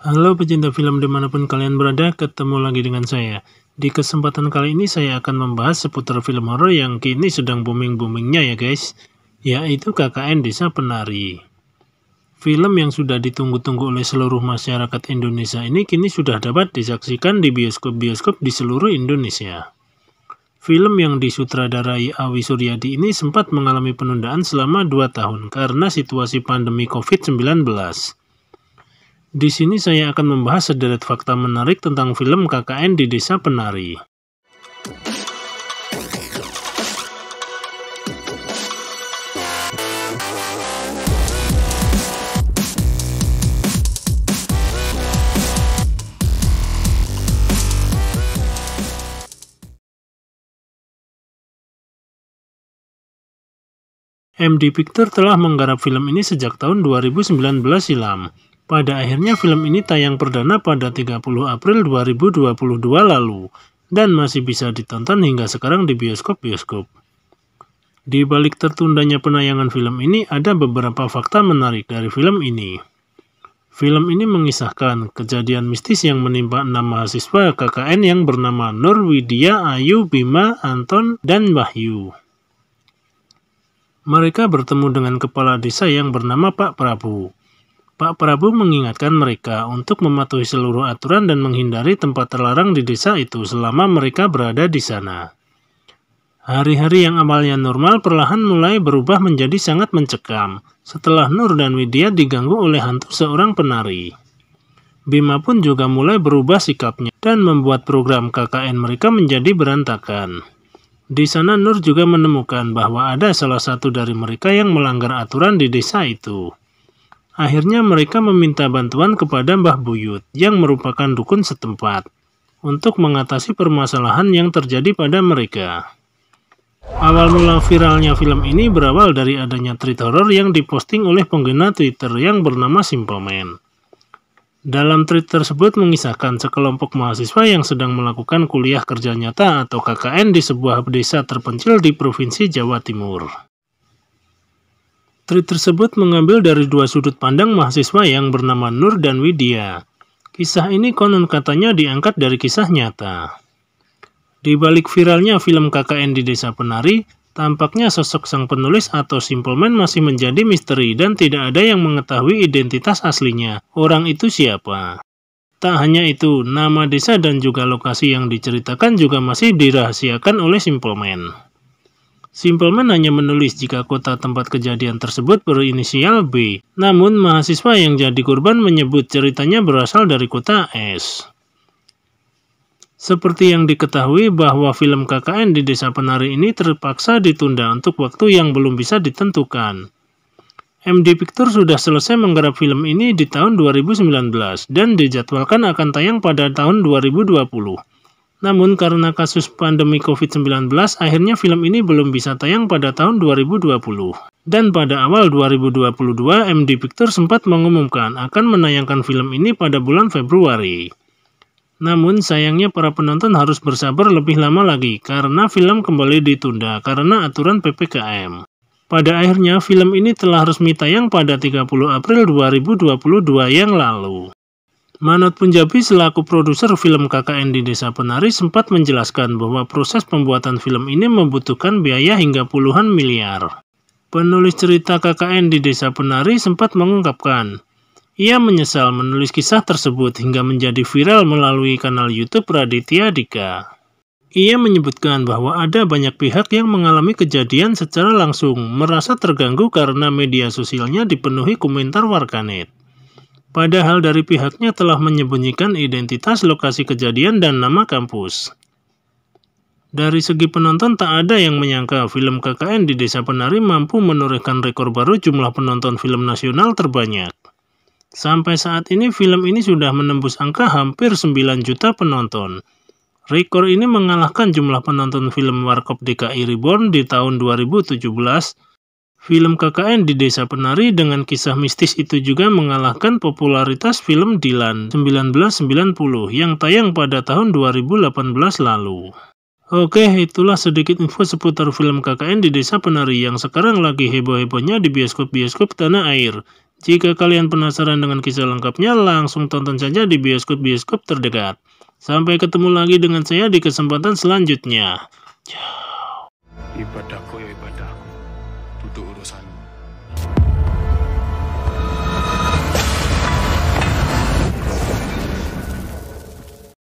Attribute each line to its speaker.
Speaker 1: Halo pecinta film dimanapun kalian berada, ketemu lagi dengan saya. Di kesempatan kali ini saya akan membahas seputar film horor yang kini sedang booming-boomingnya ya guys, yaitu KKN Desa Penari. Film yang sudah ditunggu-tunggu oleh seluruh masyarakat Indonesia ini kini sudah dapat disaksikan di bioskop-bioskop di seluruh Indonesia. Film yang disutradarai Awi Suryadi ini sempat mengalami penundaan selama 2 tahun karena situasi pandemi COVID-19. Di sini saya akan membahas sederet fakta menarik tentang film KKN di Desa Penari. MD Pictures telah menggarap film ini sejak tahun 2019 silam. Pada akhirnya film ini tayang perdana pada 30 April 2022 lalu, dan masih bisa ditonton hingga sekarang di bioskop-bioskop. Di balik tertundanya penayangan film ini, ada beberapa fakta menarik dari film ini. Film ini mengisahkan kejadian mistis yang menimpa 6 mahasiswa KKN yang bernama Nur, Widya, Ayu, Bima, Anton, dan Wahyu. Mereka bertemu dengan kepala desa yang bernama Pak Prabu. Pak Prabu mengingatkan mereka untuk mematuhi seluruh aturan dan menghindari tempat terlarang di desa itu selama mereka berada di sana. Hari-hari yang awalnya normal perlahan mulai berubah menjadi sangat mencekam setelah Nur dan Widya diganggu oleh hantu seorang penari. Bima pun juga mulai berubah sikapnya dan membuat program KKN mereka menjadi berantakan. Di sana Nur juga menemukan bahwa ada salah satu dari mereka yang melanggar aturan di desa itu. Akhirnya mereka meminta bantuan kepada Mbah Buyut yang merupakan dukun setempat untuk mengatasi permasalahan yang terjadi pada mereka. Awal mula viralnya film ini berawal dari adanya tweet horor yang diposting oleh pengguna Twitter yang bernama Simple Man. Dalam tweet tersebut mengisahkan sekelompok mahasiswa yang sedang melakukan kuliah kerja nyata atau KKN di sebuah desa terpencil di Provinsi Jawa Timur. Tweet tersebut mengambil dari dua sudut pandang mahasiswa yang bernama Nur dan Widya. Kisah ini konon katanya diangkat dari kisah nyata. Di balik viralnya film KKN di Desa Penari, tampaknya sosok sang penulis atau Simple Man masih menjadi misteri dan tidak ada yang mengetahui identitas aslinya. Orang itu siapa? Tak hanya itu, nama desa dan juga lokasi yang diceritakan juga masih dirahasiakan oleh Simple Man. Simple Man hanya menulis jika kota tempat kejadian tersebut berinisial B. Namun mahasiswa yang jadi korban menyebut ceritanya berasal dari kota S. Seperti yang diketahui bahwa film KKN di Desa Penari ini terpaksa ditunda untuk waktu yang belum bisa ditentukan. MD Pictures sudah selesai menggarap film ini di tahun 2019 dan dijadwalkan akan tayang pada tahun 2020. Namun karena kasus pandemi COVID-19, akhirnya film ini belum bisa tayang pada tahun 2020. Dan pada awal 2022, MD Pictures sempat mengumumkan akan menayangkan film ini pada bulan Februari. Namun sayangnya para penonton harus bersabar lebih lama lagi karena film kembali ditunda karena aturan PPKM. Pada akhirnya film ini telah resmi tayang pada 30 April 2022 yang lalu. Manot Punjabi selaku produser film KKN di Desa Penari sempat menjelaskan bahwa proses pembuatan film ini membutuhkan biaya hingga puluhan miliar. Penulis cerita KKN di Desa Penari sempat mengungkapkan, ia menyesal menulis kisah tersebut hingga menjadi viral melalui kanal YouTube Raditya Dika. Ia menyebutkan bahwa ada banyak pihak yang mengalami kejadian secara langsung, merasa terganggu karena media sosialnya dipenuhi komentar warganet. Padahal dari pihaknya telah menyembunyikan identitas lokasi kejadian dan nama kampus. Dari segi penonton tak ada yang menyangka film KKN di Desa Penari mampu menorehkan rekor baru jumlah penonton film nasional terbanyak. Sampai saat ini film ini sudah menembus angka hampir 9 juta penonton. Rekor ini mengalahkan jumlah penonton film Warkop DKI Reborn di tahun 2017. Film KKN di Desa Penari dengan kisah mistis itu juga mengalahkan popularitas film Dilan 1990 yang tayang pada tahun 2018 lalu. Oke, itulah sedikit info seputar film KKN di Desa Penari yang sekarang lagi heboh-hebohnya di bioskop-bioskop tanah air. Jika kalian penasaran dengan kisah lengkapnya, langsung tonton saja di bioskop-bioskop terdekat. Sampai ketemu lagi dengan saya di kesempatan selanjutnya.
Speaker 2: Ibadahku ya ibadahku, duduk urusan